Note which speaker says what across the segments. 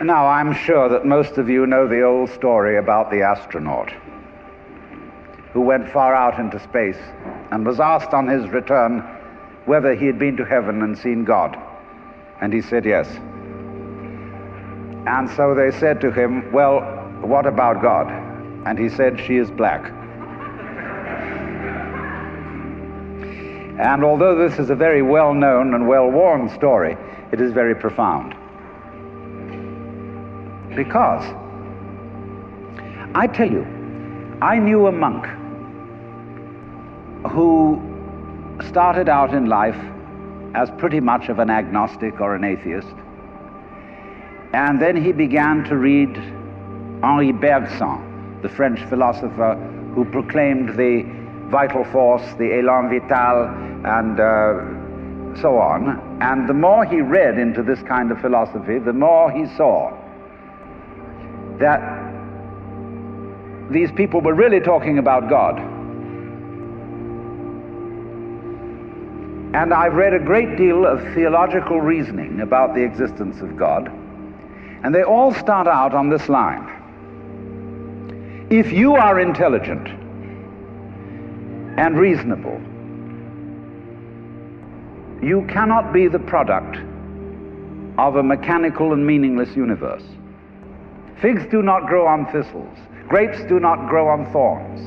Speaker 1: Now, I'm sure that most of you know the old story about the astronaut who went far out into space and was asked on his return whether he had been to heaven and seen God. And he said yes. And so they said to him, well, what about God? And he said, she is black. And although this is a very well-known and well-worn story, it is very profound. Because, I tell you, I knew a monk who started out in life as pretty much of an agnostic or an atheist, and then he began to read Henri Bergson, the French philosopher who proclaimed the vital force, the élan vital, and so on. And the more he read into this kind of philosophy, the more he saw that these people were really talking about God. And I've read a great deal of theological reasoning about the existence of God, and they all start out on this line. If you are intelligent and reasonable, you cannot be the product of a mechanical and meaningless universe. Figs do not grow on thistles. Grapes do not grow on thorns.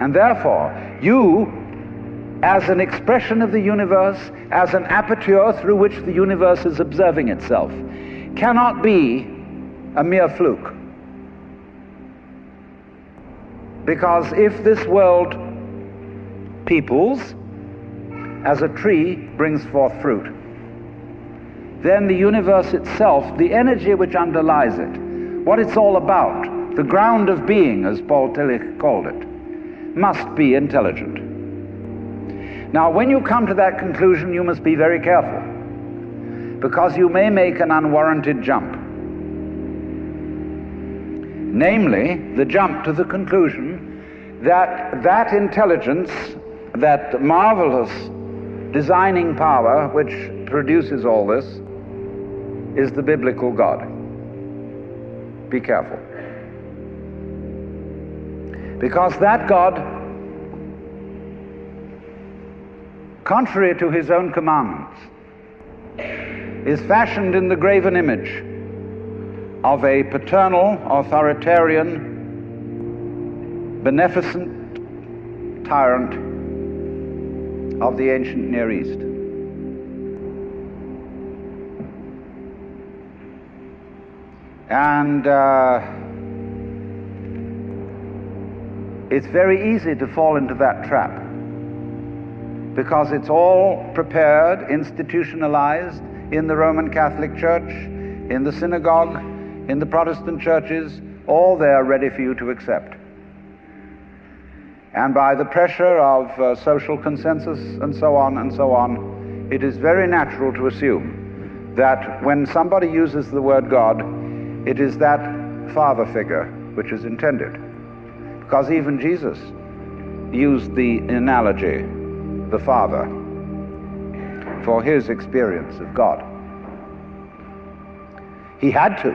Speaker 1: And therefore, you, as an expression of the universe, as an aperture through which the universe is observing itself, cannot be a mere fluke. Because if this world peoples, as a tree brings forth fruit, then the universe itself, the energy which underlies it, what it's all about, the ground of being, as Paul Tillich called it, must be intelligent. Now, when you come to that conclusion, you must be very careful, because you may make an unwarranted jump. Namely, the jump to the conclusion that that intelligence, that marvelous designing power which produces all this, is the biblical God. Be careful. Because that God, contrary to his own commandments, is fashioned in the graven image of a paternal, authoritarian, beneficent tyrant of the ancient Near East. And it's very easy to fall into that trap, because it's all prepared, institutionalized in the Roman Catholic Church, in the synagogue, in the Protestant churches, all there ready for you to accept. And by the pressure of social consensus and so on, it is very natural to assume that when somebody uses the word God, it is that father figure which is intended. Because even Jesus used the analogy, the Father, for his experience of God. He had to.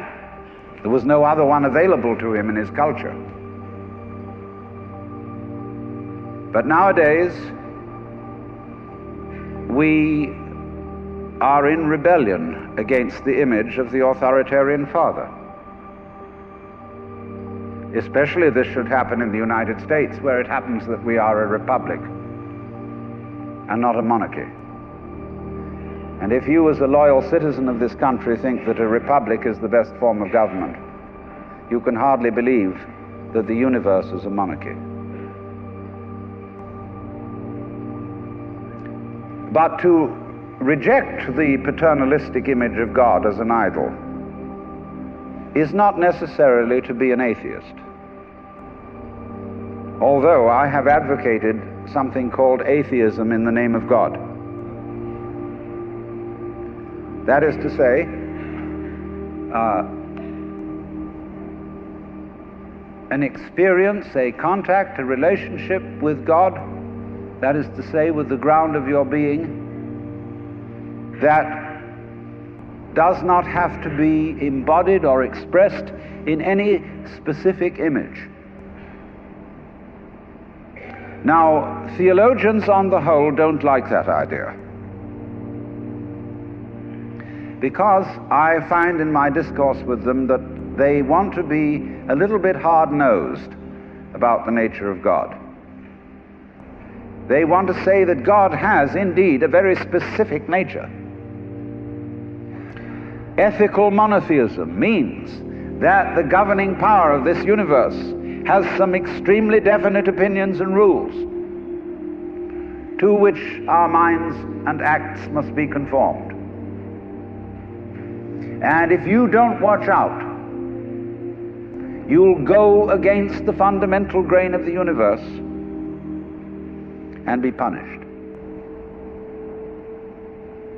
Speaker 1: There was no other one available to him in his culture. But nowadays, we are in rebellion against the image of the authoritarian father. Especially this should happen in the United States, where it happens that we are a republic and not a monarchy. And if you, as a loyal citizen of this country, think that a republic is the best form of government, you can hardly believe that the universe is a monarchy. But to reject the paternalistic image of God as an idol is not necessarily to be an atheist. Although I have advocated something called atheism in the name of God. That is to say, an experience, a contact, a relationship with God, that is to say, with the ground of your being, that does not have to be embodied or expressed in any specific image. Now, theologians on the whole don't like that idea, because I find in my discourse with them that they want to be a little bit hard-nosed about the nature of God. They want to say that God has indeed a very specific nature. Ethical monotheism means that the governing power of this universe has some extremely definite opinions and rules to which our minds and acts must be conformed. And if you don't watch out, you'll go against the fundamental grain of the universe and be punished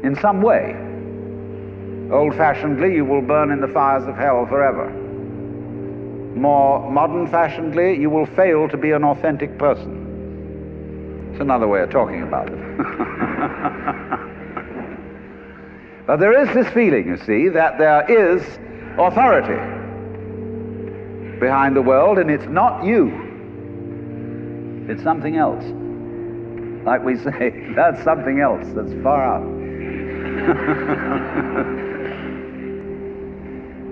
Speaker 1: in some way. Old-fashionedly, you will burn in the fires of hell forever. More modern-fashionedly, you will fail to be an authentic person. It's another way of talking about it. But there is this feeling, you see, that there is authority behind the world, and it's not you. It's something else. Like we say, that's something else that's far out.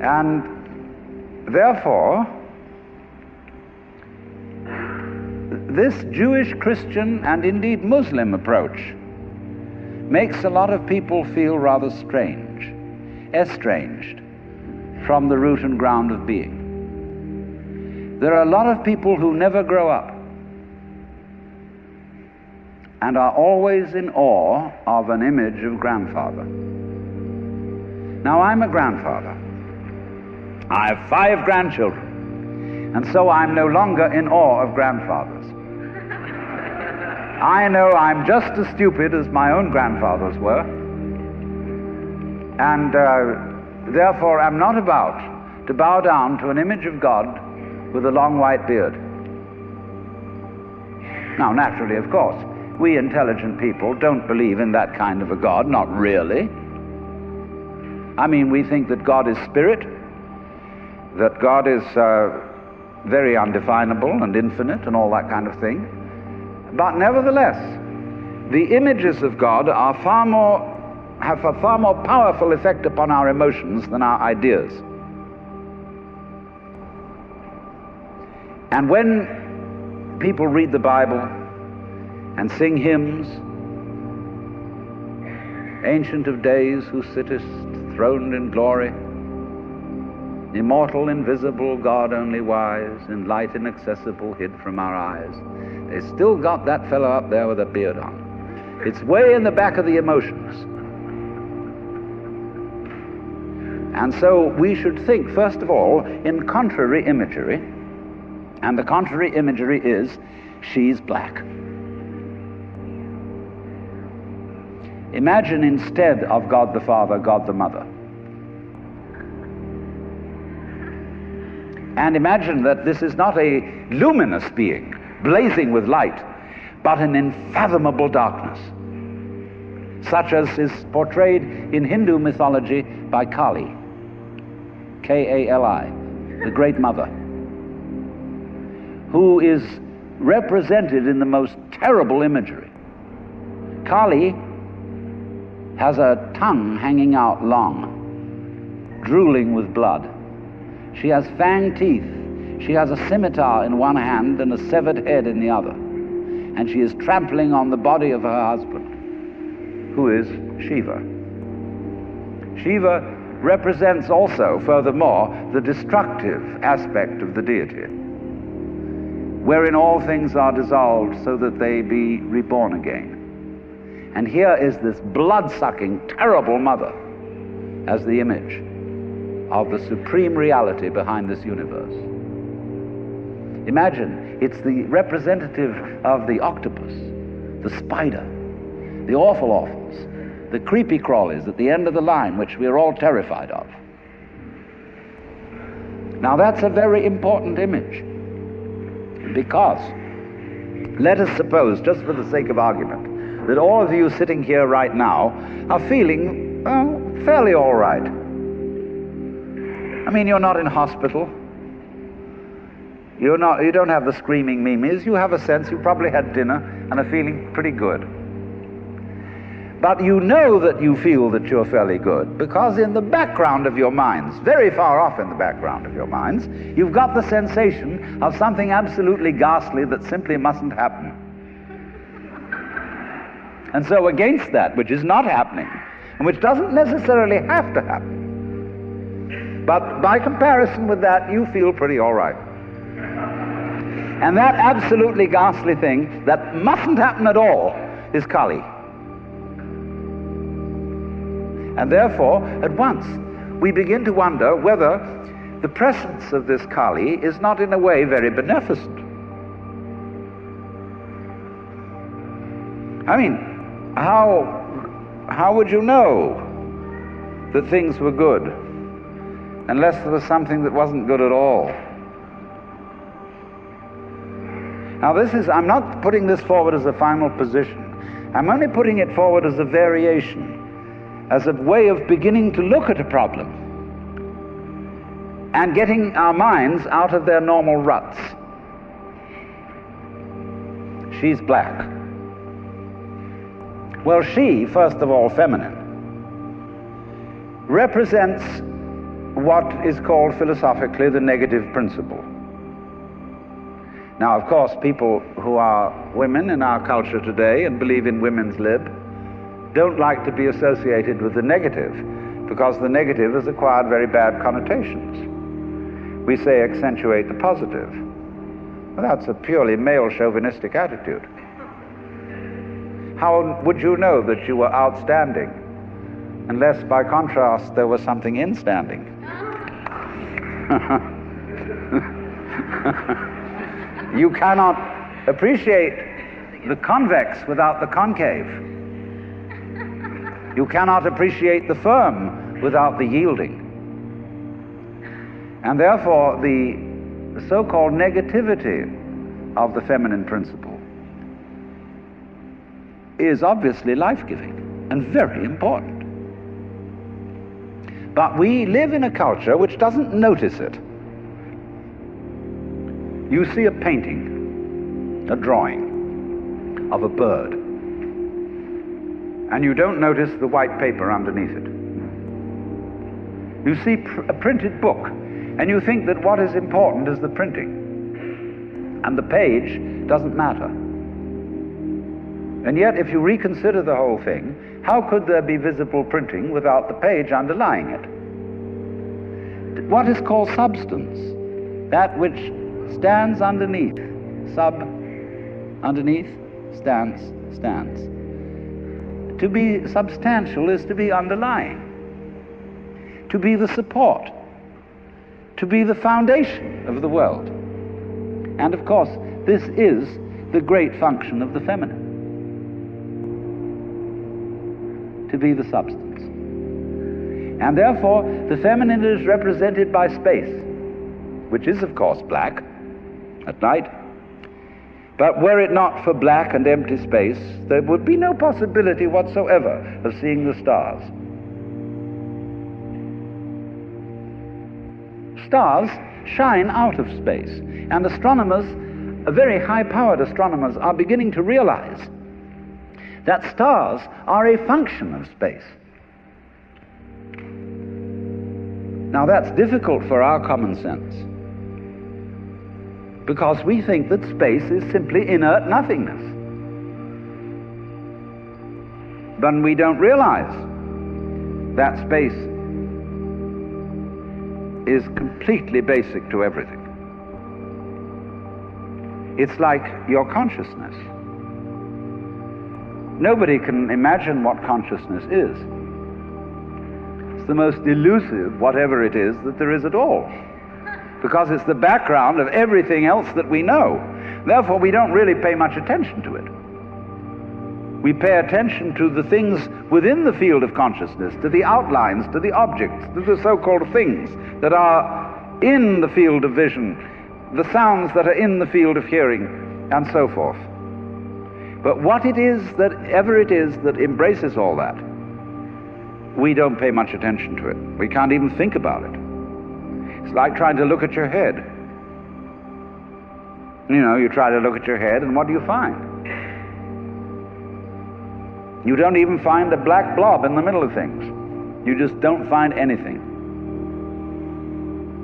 Speaker 1: And therefore, this Jewish, Christian, and indeed Muslim approach makes a lot of people feel rather strange, estranged from the root and ground of being. There are a lot of people who never grow up and are always in awe of an image of grandfather. Now, I'm a grandfather. I have 5 grandchildren, and so I'm no longer in awe of grandfathers. I know I'm just as stupid as my own grandfathers were, and therefore I'm not about to bow down to an image of God with a long white beard. Now, naturally, of course, we intelligent people don't believe in that kind of a God, not really. I mean, we think that God is spirit, that God is very undefinable and infinite and all that kind of thing. But nevertheless, the images of God are have a far more powerful effect upon our emotions than our ideas. And when people read the Bible and sing hymns, Ancient of Days, who sittest throned in glory, immortal, invisible, God only wise, in light inaccessible, hid from our eyes, they still got that fellow up there with a beard on. It's way in the back of the emotions. And so we should think, first of all, in contrary imagery, and the contrary imagery is, she's black. Imagine instead of God the Father, God the Mother. And imagine that this is not a luminous being, blazing with light, but an unfathomable darkness, such as is portrayed in Hindu mythology by Kali, K-A-L-I, the Great Mother, who is represented in the most terrible imagery. Kali has a tongue hanging out long, drooling with blood. She has fanged teeth. She has a scimitar in one hand and a severed head in the other. And she is trampling on the body of her husband, who is Shiva. Shiva represents also, furthermore, the destructive aspect of the deity, wherein all things are dissolved so that they be reborn again. And here is this blood-sucking, terrible mother as the image of the supreme reality behind this universe. Imagine, it's the representative of the octopus, the spider, the awful-awfuls, the creepy-crawlies at the end of the line, which we are all terrified of. Now that's a very important image, because let us suppose, just for the sake of argument, that all of you sitting here right now are feeling, well, fairly all right. I mean, you're not in hospital. You don't have the screaming mimes. You have a sense you probably had dinner and are feeling pretty good. But you know that you feel that you're fairly good because in the background of your minds, very far off in the background of your minds, you've got the sensation of something absolutely ghastly that simply mustn't happen. And so against that which is not happening, and which doesn't necessarily have to happen, but by comparison with that, you feel pretty all right. And that absolutely ghastly thing that mustn't happen at all is Kali. And therefore, at once, we begin to wonder whether the presence of this Kali is not in a way very beneficent. I mean, how would you know that things were good unless there was something that wasn't good at all? Now I'm not putting this forward as a final position. I'm only putting it forward as a variation, as a way of beginning to look at a problem and getting our minds out of their normal ruts. She's black. Well, she, first of all feminine, represents what is called philosophically the negative principle. Now, of course, people who are women in our culture today and believe in women's lib don't like to be associated with the negative, because the negative has acquired very bad connotations. We say accentuate the positive. Well, that's a purely male chauvinistic attitude. How would you know that you were outstanding unless by contrast there was something instanding? You cannot appreciate the convex without the concave. You cannot appreciate the firm without the yielding. And therefore, the so-called negativity of the feminine principle is obviously life-giving and very important. But we live in a culture which doesn't notice it. You see a painting, a drawing of a bird, and you don't notice the white paper underneath it. You see a printed book, and you think that what is important is the printing, and the page doesn't matter. And yet, if you reconsider the whole thing, how could there be visible printing without the page underlying it? What is called substance, that which stands underneath, underneath, stands. To be substantial is to be underlying, to be the support, to be the foundation of the world. And of course, this is the great function of the feminine, to be the substance. And therefore, the feminine is represented by space, which is of course black at night. But were it not for black and empty space, there would be no possibility whatsoever of seeing the stars. Stars shine out of space, and astronomers, very high-powered astronomers, are beginning to realize that stars are a function of space. Now that's difficult for our common sense, because we think that space is simply inert nothingness. But we don't realize that space is completely basic to everything. It's like your consciousness. Nobody can imagine what consciousness is. It's the most elusive, whatever it is, that there is at all, because it's the background of everything else that we know. Therefore, we don't really pay much attention to it. We pay attention to the things within the field of consciousness, to the outlines, to the objects, to the so-called things that are in the field of vision, the sounds that are in the field of hearing, and so forth. But what it is that ever it is that embraces all that we don't pay much attention to it. We can't even think about it. It's like trying to look at your head. You know, you try to look at your head, and what do you find? You don't even find a black blob in the middle of things. You just don't find anything.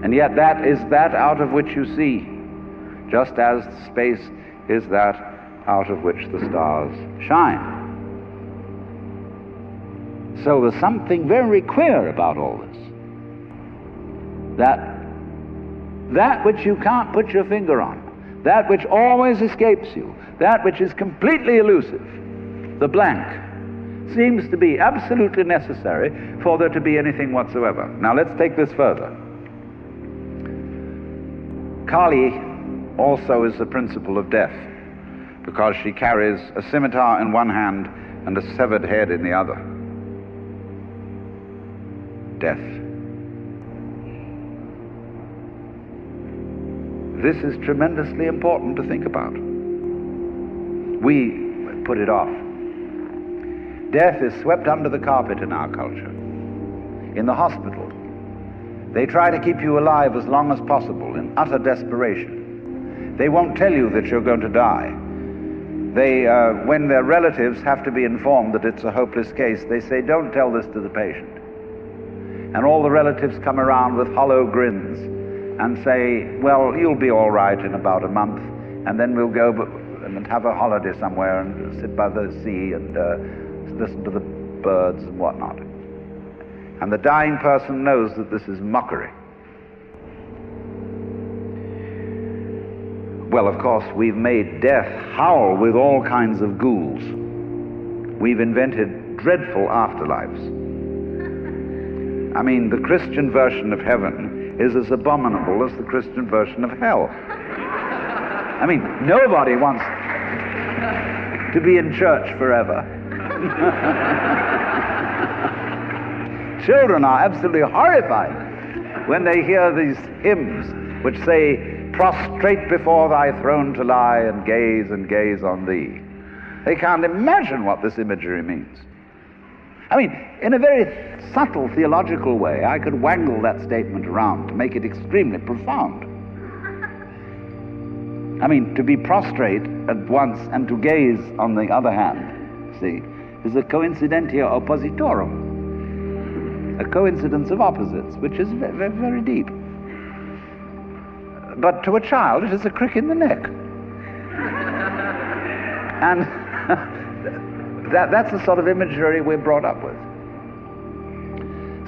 Speaker 1: And yet that is that out of which you see, just as space is that out of which the stars shine. So there's something very queer about all this. That which you can't put your finger on, that which always escapes you, that which is completely elusive, the blank, seems to be absolutely necessary for there to be anything whatsoever. Now let's take this further. Kali also is the principle of death, because she carries a scimitar in one hand and a severed head in the other. Death. This is tremendously important to think about. We put it off. Death is swept under the carpet in our culture. In the hospital, they try to keep you alive as long as possible in utter desperation. They won't tell you that you're going to die. When their relatives have to be informed that it's a hopeless case, they say, don't tell this to the patient. And all the relatives come around with hollow grins and say, well, you'll be all right in about a month, and then we'll go and have a holiday somewhere and sit by the sea and listen to the birds and whatnot. And the dying person knows that this is mockery. Well, of course, we've made death howl with all kinds of ghouls. We've invented dreadful afterlives. I mean, the Christian version of heaven is as abominable as the Christian version of hell. I mean, nobody wants to be in church forever. Children are absolutely horrified when they hear these hymns which say, prostrate before thy throne to lie and gaze on thee. They can't imagine what this imagery means. I mean, in a very subtle theological way, I could wangle that statement around to make it extremely profound. I mean, to be prostrate at once and to gaze on the other hand, see, is a coincidentia oppositorum, a coincidence of opposites, which is very, very deep. But to a child, it is a crick in the neck. And that's the sort of imagery we're brought up with.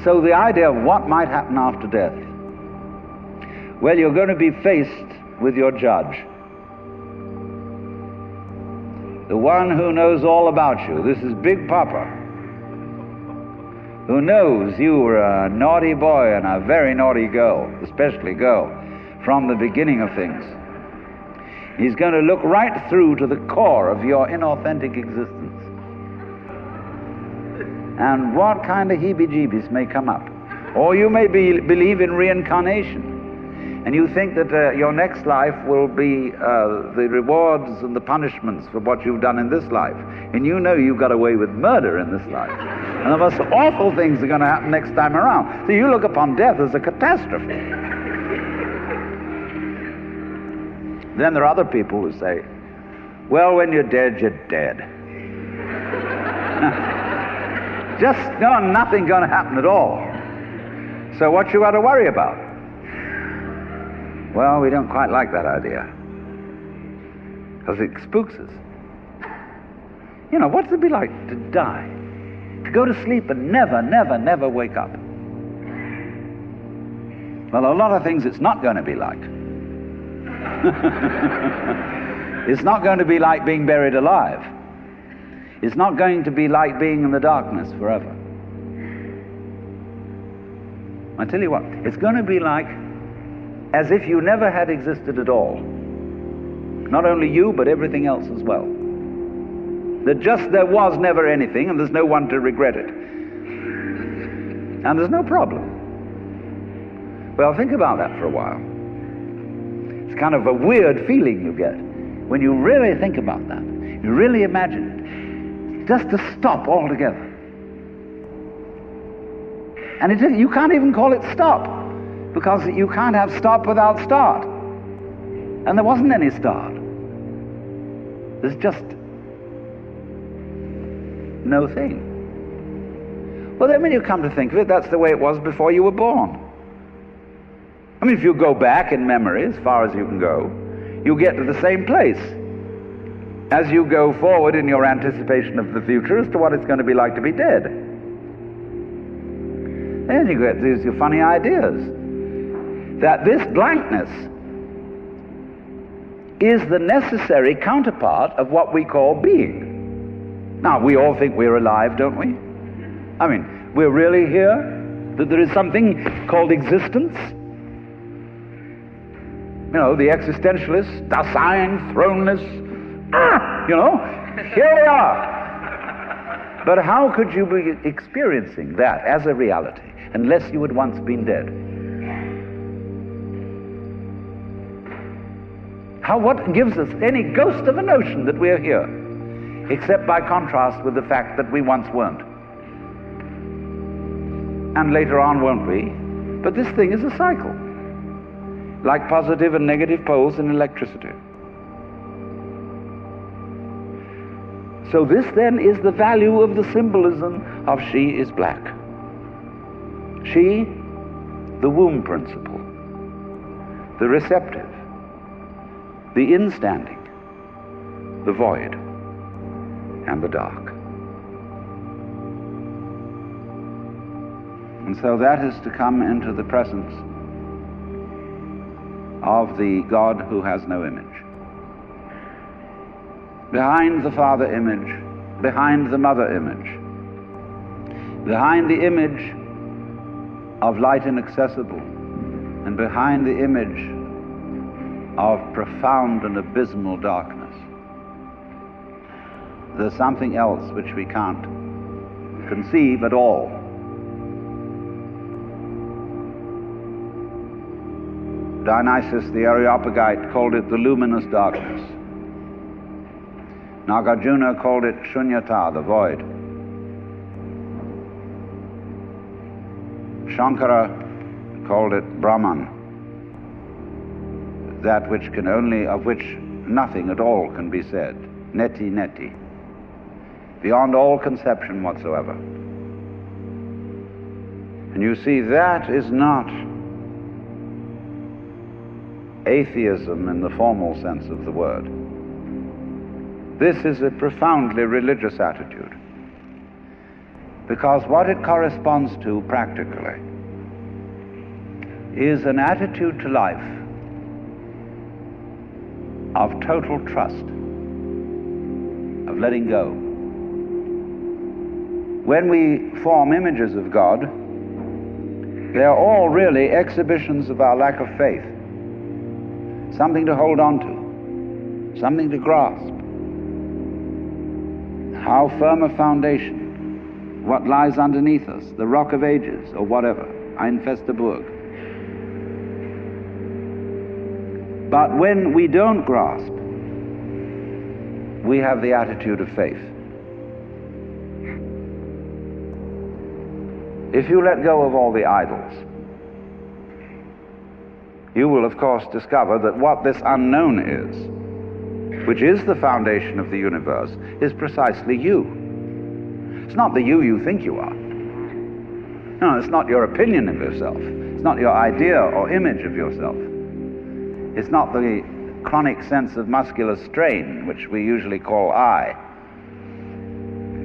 Speaker 1: So the idea of what might happen after death, well, you're going to be faced with your judge, the one who knows all about you. This is Big Papa, who knows you were a naughty boy and a very naughty girl, especially girl, from the beginning of things. He's going to look right through to the core of your inauthentic existence. And what kind of heebie-jeebies may come up. Or you may believe in reincarnation, and you think that your next life will be the rewards and the punishments for what you've done in this life. And you know you've got away with murder in this life. And the most awful things are going to happen next time around. So you look upon death as a catastrophe. Then there are other people who say, well, when you're dead, you're dead. Just nothing going to happen at all. So what you got to worry about? Well, we don't quite like that idea, because it spooks us. You know, what's it be like to die? To go to sleep and never wake up? Well, a lot of things it's not going to be like. It's not going to be like being buried alive. It's not going to be like being in the darkness forever. I tell you what, it's going to be like as if you never had existed at all. Not only you, but everything else as well. That just there was never anything, and there's no one to regret it. And there's no problem. Well, think about that for a while. It's kind of a weird feeling you get when you really think about that. You really imagine it. Just to stop altogether. And you can't even call it stop, because you can't have stop without start. And there wasn't any start. There's just no thing. Well, then when you come to think of it, that's the way it was before you were born. I mean, if you go back in memory as far as you can go, you get to the same place as you go forward in your anticipation of the future as to what it's going to be like to be dead. Then you get these funny ideas that this blankness is the necessary counterpart of what we call being. Now, we all think we're alive, don't we? I mean, we're really here? That there is something called existence? You know, the existentialists, Dasein, throneless, you know, here we are. But how could you be experiencing that as a reality unless you had once been dead? What gives us any ghost of a notion that we're here, except by contrast with the fact that we once weren't? And later on won't be. But this thing is a cycle, like positive and negative poles in electricity. So this then is the value of the symbolism of she is black. She, the womb principle, the receptive, the instanding, the void, and the dark. And so that is to come into the presence of the God who has no image. Behind the Father image, behind the Mother image, behind the image of light inaccessible, and behind the image of profound and abysmal darkness, there's something else which we can't conceive at all. Dionysius the Areopagite called it the luminous darkness. Nagarjuna called it Shunyata, the void. Shankara called it Brahman, that which can only, of which nothing at all can be said. Neti neti, beyond all conception whatsoever. And you see, that is not atheism in the formal sense of the word. This is a profoundly religious attitude, because what it corresponds to practically is an attitude to life of total trust, of letting go. When we form images of God, they are all really exhibitions of our lack of faith. Something to hold on to, something to grasp. How firm a foundation, what lies underneath us, the rock of ages, or whatever, Ein feste Burg. But when we don't grasp, we have the attitude of faith. If you let go of all the idols, you will of course discover that what this unknown is, which is the foundation of the universe, is precisely you. It's not the you think you are. No, it's not your opinion of yourself. It's not your idea or image of yourself. It's not the chronic sense of muscular strain, which we usually call I.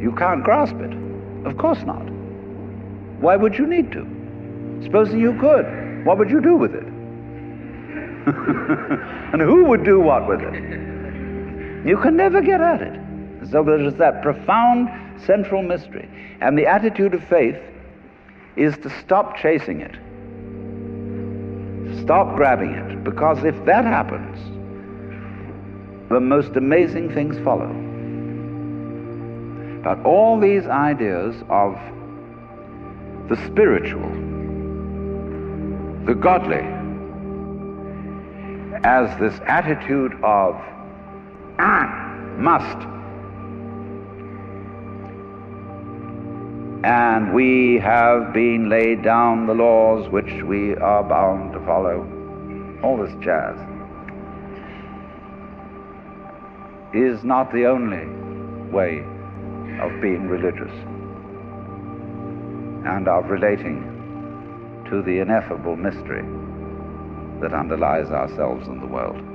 Speaker 1: You can't grasp it. Of course not. Why would you need to? Supposing you could, what would you do with it? And who would do what with it? You can never get at it. So there is that profound central mystery. And the attitude of faith is to stop chasing it. Stop grabbing it. Because if that happens, the most amazing things follow. But all these ideas of the spiritual, the godly, as this attitude of must, and we have been laid down the laws which we are bound to follow. All this jazz is not the only way of being religious and of relating to the ineffable mystery that underlies ourselves and the world.